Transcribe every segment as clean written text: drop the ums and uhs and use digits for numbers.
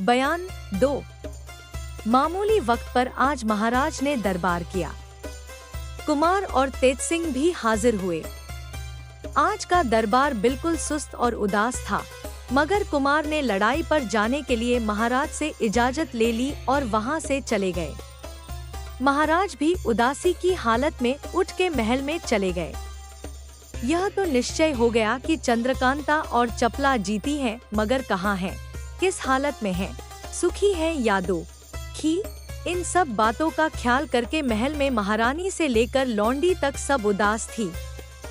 बयान 2। मामूली वक्त पर आज महाराज ने दरबार किया। कुमार और तेज सिंह भी हाजिर हुए। आज का दरबार बिल्कुल सुस्त और उदास था, मगर कुमार ने लड़ाई पर जाने के लिए महाराज से इजाजत ले ली और वहां से चले गए। महाराज भी उदासी की हालत में उठ के महल में चले गए। यह तो निश्चय हो गया कि चंद्रकांता और चपला जीती हैं, मगर कहाँ हैं, किस हालत में हैं, सुखी हैं या दुखी? इन सब बातों का ख्याल करके महल में महारानी से लेकर लौंडी तक सब उदास थी।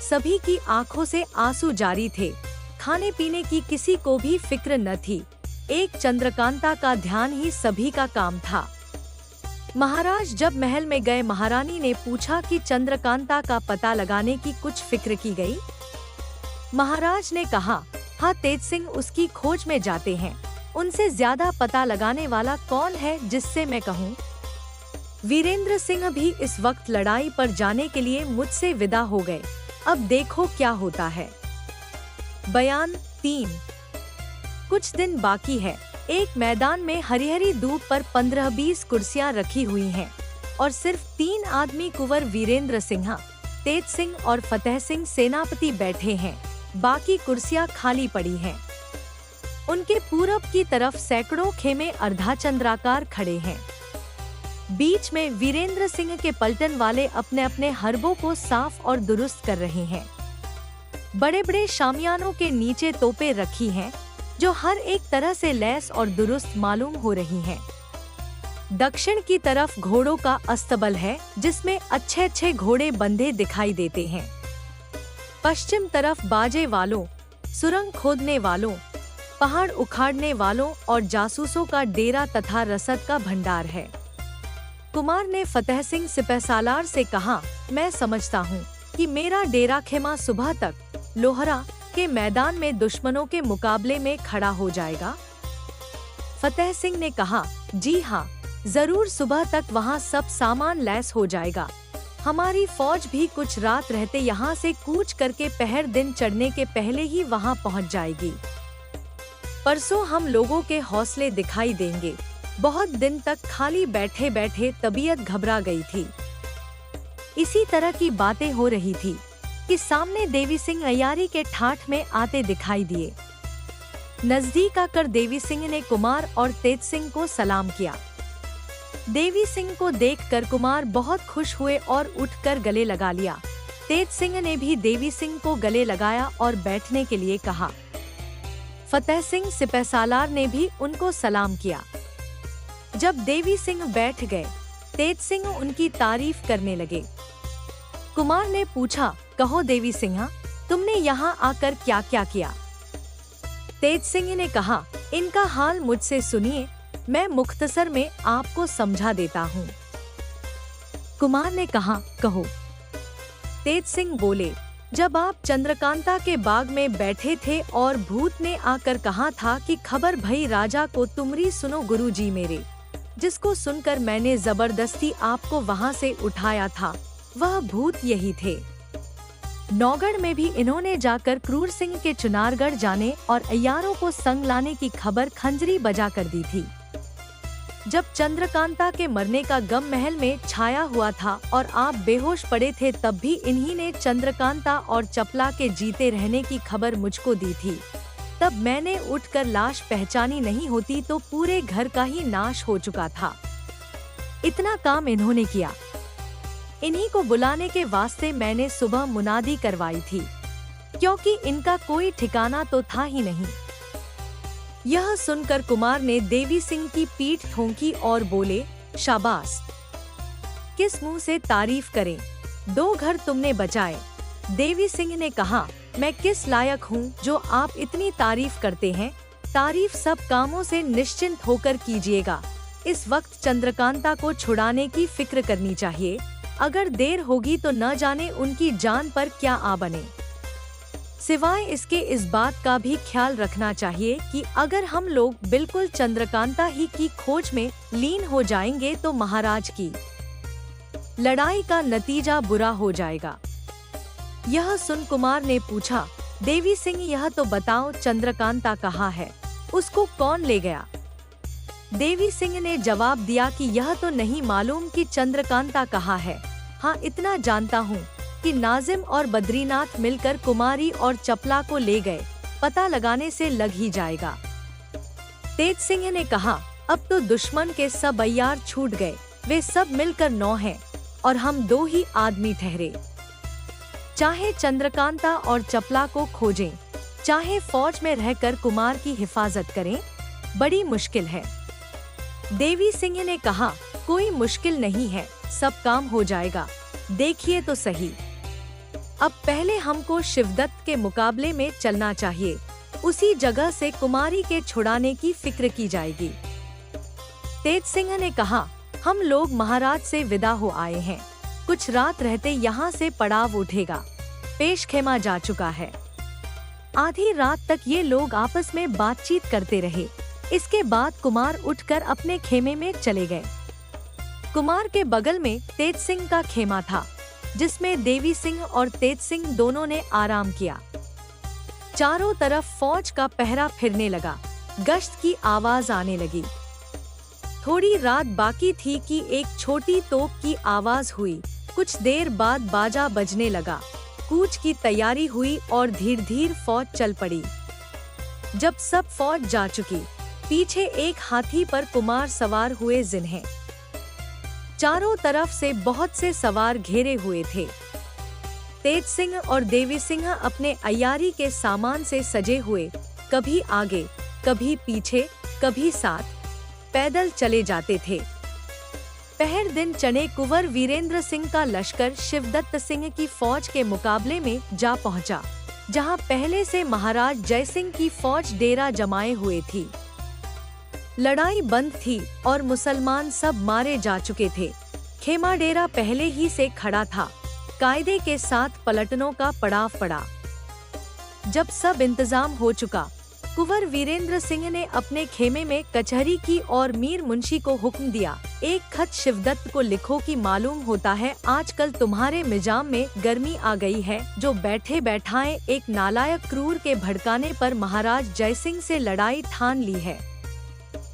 सभी की आंखों से आंसू जारी थे। खाने पीने की किसी को भी फिक्र न थी। एक चंद्रकांता का ध्यान ही सभी का काम था। महाराज जब महल में गए, महारानी ने पूछा कि चंद्रकांता का पता लगाने की कुछ फिक्र की गई? महाराज ने कहा, हाँ, तेज सिंह उसकी खोज में जाते हैं। उनसे ज्यादा पता लगाने वाला कौन है जिससे मैं कहूँ? वीरेंद्र सिंह भी इस वक्त लड़ाई पर जाने के लिए मुझसे विदा हो गए। अब देखो क्या होता है। बयान 3। कुछ दिन बाकी है। एक मैदान में हरी-हरी धूप पर 15-20 कुर्सियां रखी हुई हैं और सिर्फ 3 आदमी कुंवर वीरेंद्र सिंह, तेज सिंह और फतेह सिंह सेनापति बैठे हैं। बाकी कुर्सियां खाली पड़ी हैं। उनके पूरब की तरफ सैकड़ों खेमे अर्धाचंद्राकार खड़े हैं। बीच में वीरेंद्र सिंह के पलटन वाले अपने अपने हरबों को साफ और दुरुस्त कर रहे हैं। बड़े बड़े शामियानों के नीचे तोपें रखी हैं, जो हर एक तरह से लैस और दुरुस्त मालूम हो रही हैं। दक्षिण की तरफ घोड़ों का अस्तबल है, जिसमें अच्छे अच्छे घोड़े बंधे दिखाई देते हैं। पश्चिम तरफ बाजे वालों, सुरंग खोदने वालों, पहाड़ उखाड़ने वालों और जासूसों का डेरा तथा रसद का भंडार है। कुमार ने फतेह सिंह सिपहसालार से कहा, मैं समझता हूँ कि मेरा डेरा खेमा सुबह तक लोहरा के मैदान में दुश्मनों के मुकाबले में खड़ा हो जाएगा। फतेह सिंह ने कहा, जी हाँ, जरूर सुबह तक वहाँ सब सामान लैस हो जाएगा। हमारी फौज भी कुछ रात रहते यहाँ से कूच करके पहर दिन चढ़ने के पहले ही वहाँ पहुँच जाएगी। परसों हम लोगों के हौसले दिखाई देंगे। बहुत दिन तक खाली बैठे बैठे तबीयत घबरा गई थी। इसी तरह की बातें हो रही थी कि सामने देवी सिंह अयारी के ठाठ में आते दिखाई दिए। नजदीक आकर देवी सिंह ने कुमार और तेज सिंह को सलाम किया। देवी सिंह को देखकर कुमार बहुत खुश हुए और उठकर गले लगा लिया। तेज सिंह ने भी देवी सिंह को गले लगाया और बैठने के लिए कहा। फतेह सिंह सिपहसालार ने भी उनको सलाम किया। जब देवी सिंह बैठ गए, तेज सिंह उनकी तारीफ करने लगे। कुमार ने पूछा, कहो देवी सिंह, तुमने यहाँ आकर क्या क्या किया? तेज सिंह ने कहा, इनका हाल मुझसे सुनिए, मैं मुख्तसर में आपको समझा देता हूँ। कुमार ने कहा, कहो। तेज सिंह बोले, जब आप चंद्रकांता के बाग में बैठे थे और भूत ने आकर कहा था कि खबर भई राजा को तुमरी सुनो गुरुजी मेरे, जिसको सुनकर मैंने जबरदस्ती आपको वहां से उठाया था, वह भूत यही थे। नौगढ़ में भी इन्होंने जाकर क्रूर सिंह के चुनारगढ़ जाने और अय्यारों को संग लाने की खबर खंजरी बजा कर दी थी। जब चंद्रकांता के मरने का गम महल में छाया हुआ था और आप बेहोश पड़े थे, तब भी इन्हीं ने चंद्रकांता और चपला के जीते रहने की खबर मुझको दी थी। तब मैंने उठकर लाश पहचानी नहीं होती तो पूरे घर का ही नाश हो चुका था। इतना काम इन्होंने किया। इन्हीं को बुलाने के वास्ते मैंने सुबह मुनादी करवाई थी, क्योंकि इनका कोई ठिकाना तो था ही नहीं। यह सुनकर कुमार ने देवी सिंह की पीठ ठोंकी और बोले, शाबाश, किस मुंह से तारीफ करें, 2 घर तुमने बचाए। देवी सिंह ने कहा, मैं किस लायक हूँ जो आप इतनी तारीफ करते हैं? तारीफ सब कामों से निश्चिंत होकर कीजिएगा। इस वक्त चंद्रकांता को छुड़ाने की फिक्र करनी चाहिए। अगर देर होगी तो न जाने उनकी जान पर क्या आ बने। सिवाय इसके इस बात का भी ख्याल रखना चाहिए कि अगर हम लोग बिल्कुल चंद्रकांता ही की खोज में लीन हो जाएंगे तो महाराज की लड़ाई का नतीजा बुरा हो जाएगा। यह सुन कुमार ने पूछा, देवी सिंह, यह तो बताओ चंद्रकांता कहाँ है? उसको कौन ले गया? देवी सिंह ने जवाब दिया कि यह तो नहीं मालूम कि चंद्रकांता कहाँ है। हाँ, इतना जानता हूँ कि नाजिम और बद्रीनाथ मिलकर कुमारी और चपला को ले गए, पता लगाने से लग ही जाएगा। तेज सिंह ने कहा, अब तो दुश्मन के सब अय्यार छूट गए, वे सब मिलकर 9 हैं और हम 2 ही आदमी ठहरे। चाहे चंद्रकांता और चपला को खोजें, चाहे फौज में रहकर कुमार की हिफाजत करें, बड़ी मुश्किल है। देवी सिंह ने कहा, कोई मुश्किल नहीं है, सब काम हो जाएगा, देखिए तो सही। अब पहले हमको शिवदत्त के मुकाबले में चलना चाहिए, उसी जगह से कुमारी के छुड़ाने की फिक्र की जाएगी। तेज सिंह ने कहा, हम लोग महाराज से विदा हो आए हैं, कुछ रात रहते यहाँ से पड़ाव उठेगा, पेश खेमा जा चुका है। आधी रात तक ये लोग आपस में बातचीत करते रहे। इसके बाद कुमार उठकर अपने खेमे में चले गए। कुमार के बगल में तेज सिंह का खेमा था, जिसमें देवी सिंह और तेज सिंह दोनों ने आराम किया। चारों तरफ फौज का पहरा फिरने लगा, गश्त की आवाज आने लगी। थोड़ी रात बाकी थी कि एक छोटी तोप की आवाज हुई। कुछ देर बाद बाजा बजने लगा, कूच की तैयारी हुई और धीरे धीरे फौज चल पड़ी। जब सब फौज जा चुकी, पीछे एक हाथी पर कुमार सवार हुए जिन्हें चारों तरफ से बहुत से सवार घेरे हुए थे। तेज सिंह और देवी सिंह अपने अय्यारी के सामान से सजे हुए कभी आगे, कभी पीछे, कभी साथ पैदल चले जाते थे। पहर दिन चढ़े कुंवर वीरेंद्र सिंह का लश्कर शिवदत्त सिंह की फौज के मुकाबले में जा पहुंचा, जहां पहले से महाराज जय सिंह की फौज डेरा जमाए हुए थी। लड़ाई बंद थी और मुसलमान सब मारे जा चुके थे। खेमा डेरा पहले ही से खड़ा था, कायदे के साथ पलटनों का पड़ाव पड़ा। जब सब इंतजाम हो चुका, कुंवर वीरेंद्र सिंह ने अपने खेमे में कचहरी की और मीर मुंशी को हुक्म दिया, एक खत शिवदत्त को लिखो कि मालूम होता है आजकल तुम्हारे मिजाम में गर्मी आ गई है, जो बैठे बैठाए एक नालायक क्रूर के भड़काने पर महाराज जय सिंह से लड़ाई ठान ली है।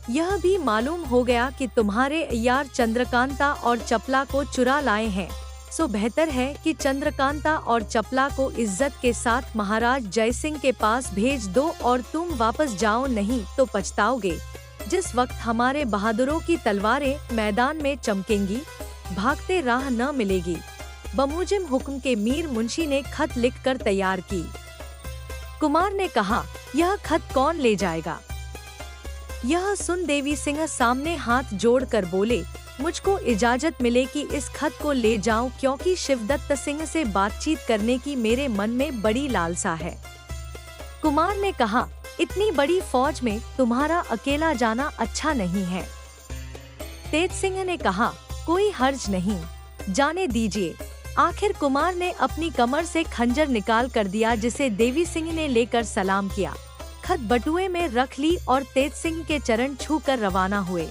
यह भी मालूम हो गया कि तुम्हारे अय्यार चंद्रकांता और चपला को चुरा लाए हैं, सो बेहतर है कि चंद्रकांता और चपला को इज्जत के साथ महाराज जय सिंह के पास भेज दो और तुम वापस जाओ, नहीं तो पछताओगे। जिस वक्त हमारे बहादुरों की तलवारें मैदान में चमकेंगी, भागते राह न मिलेगी। बमूजिम हुक्म के मीर मुंशी ने खत लिखकर तैयार की। कुमार ने कहा, यह खत कौन ले जाएगा? यह सुन देवी सिंह सामने हाथ जोड़कर बोले, मुझको इजाजत मिले कि इस खत को ले जाऊं, क्योंकि शिवदत्त सिंह से बातचीत करने की मेरे मन में बड़ी लालसा है। कुमार ने कहा, इतनी बड़ी फौज में तुम्हारा अकेला जाना अच्छा नहीं है। तेज सिंह ने कहा, कोई हर्ज नहीं, जाने दीजिए। आखिर कुमार ने अपनी कमर से खंजर निकाल कर दिया, जिसे देवी सिंह ने लेकर सलाम किया। खत बटुए में रख ली और तेज सिंह के चरण छूकर रवाना हुए।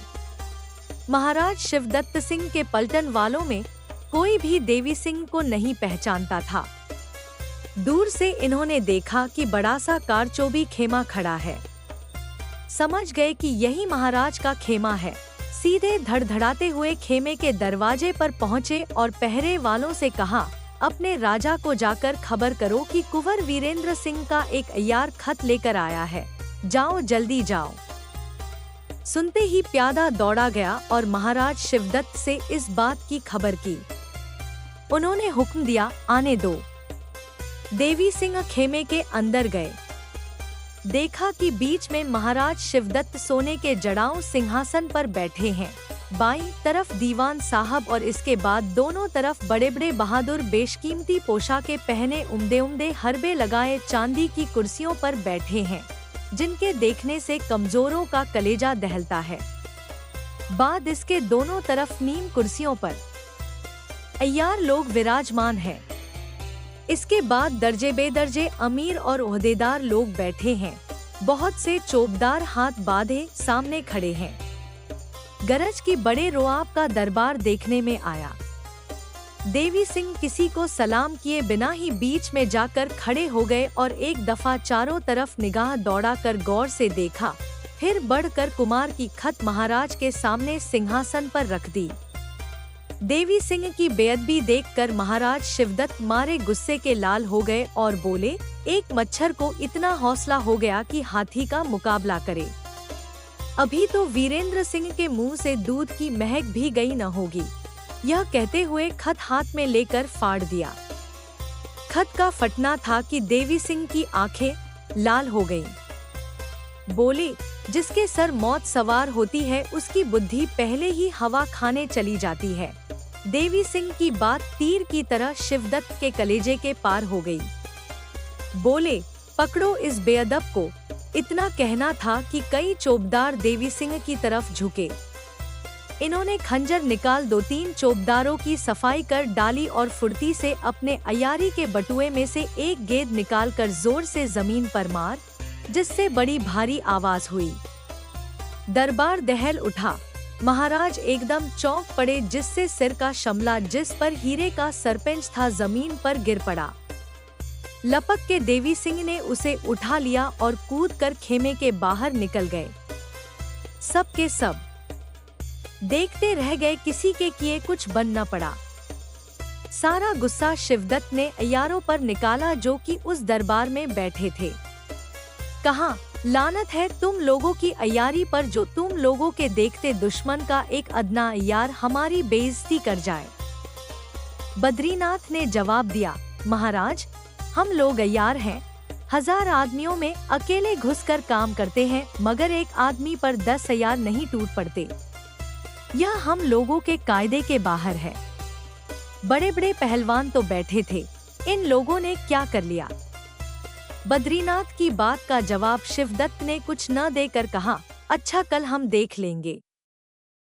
महाराज शिवदत्त सिंह के पलटन वालों में कोई भी देवी सिंह को नहीं पहचानता था। दूर से इन्होंने देखा कि बड़ा सा कारचोबी खेमा खड़ा है। समझ गए कि यही महाराज का खेमा है। सीधे धड़धड़ाते हुए खेमे के दरवाजे पर पहुँचे और पहरे वालों से कहा, अपने राजा को जाकर खबर करो कि कुंवर वीरेंद्र सिंह का एक अय्यार खत लेकर आया है, जाओ जल्दी जाओ। सुनते ही प्यादा दौड़ा गया और महाराज शिवदत्त से इस बात की खबर की। उन्होंने हुक्म दिया, आने दो। देवी सिंह खेमे के अंदर गए। देखा कि बीच में महाराज शिवदत्त सोने के जड़ाऊ सिंहासन पर बैठे हैं। बाईं तरफ दीवान साहब और इसके बाद दोनों तरफ बड़े बड़े बहादुर बेशकीमती पोशाकें पहने उम्दे उम्दे हरबे लगाए चांदी की कुर्सियों पर बैठे हैं, जिनके देखने से कमजोरों का कलेजा दहलता है। बाद इसके दोनों तरफ नीम कुर्सियों पर अय्यार लोग विराजमान हैं। इसके बाद दर्जे बेदर्जे अमीर और ओहदेदार लोग बैठे हैं। बहुत से चौबदार हाथ बांधे सामने खड़े हैं। गरज की बड़े रोआब का दरबार देखने में आया। देवी सिंह किसी को सलाम किए बिना ही बीच में जाकर खड़े हो गए और एक दफा चारों तरफ निगाह दौड़ाकर गौर से देखा, फिर बढ़कर कुमार की खत महाराज के सामने सिंहासन पर रख दी। देवी सिंह की बेअदबी देखकर महाराज शिवदत्त मारे गुस्से के लाल हो गए और बोले, एक मच्छर को इतना हौसला हो गया कि हाथी का मुकाबला करे। अभी तो वीरेंद्र सिंह के मुंह से दूध की महक भी गई न होगी। यह कहते हुए खत हाथ में लेकर फाड़ दिया। खत का फटना था कि देवी सिंह की आंखें लाल हो गईं। बोले, जिसके सर मौत सवार होती है उसकी बुद्धि पहले ही हवा खाने चली जाती है। देवी सिंह की बात तीर की तरह शिवदत्त के कलेजे के पार हो गई। बोले, पकड़ो इस बेअदब को। इतना कहना था कि कई चौबदार देवी सिंह की तरफ झुके। इन्होंने खंजर निकाल 2-3 चौबदारों की सफाई कर डाली और फुर्ती से अपने अयारी के बटुए में से एक गेंद निकालकर जोर से जमीन पर मार, जिससे बड़ी भारी आवाज हुई। दरबार दहल उठा। महाराज एकदम चौंक पड़े, जिससे सिर का शमला जिस पर हीरे का सरपेंच था जमीन पर गिर पड़ा। लपक के देवी सिंह ने उसे उठा लिया और कूदकर खेमे के बाहर निकल गए। सब के सब देखते रह गए, किसी के किए कुछ बन न पड़ा। सारा गुस्सा शिवदत्त ने अय्यारों पर निकाला जो कि उस दरबार में बैठे थे। कहा, लानत है तुम लोगों की अय्यारी पर, जो तुम लोगों के देखते दुश्मन का एक अदना अय्यार हमारी बेइज्जती कर जाए। बद्रीनाथ ने जवाब दिया, महाराज, हम लोग अय्यार हैं। 1000 आदमियों में अकेले घुसकर काम करते हैं, मगर एक आदमी पर 10 अय्यार नहीं टूट पड़ते। यह हम लोगों के कायदे के बाहर है। बड़े बड़े पहलवान तो बैठे थे, इन लोगों ने क्या कर लिया। बद्रीनाथ की बात का जवाब शिवदत्त ने कुछ न देकर कहा, अच्छा, कल हम देख लेंगे।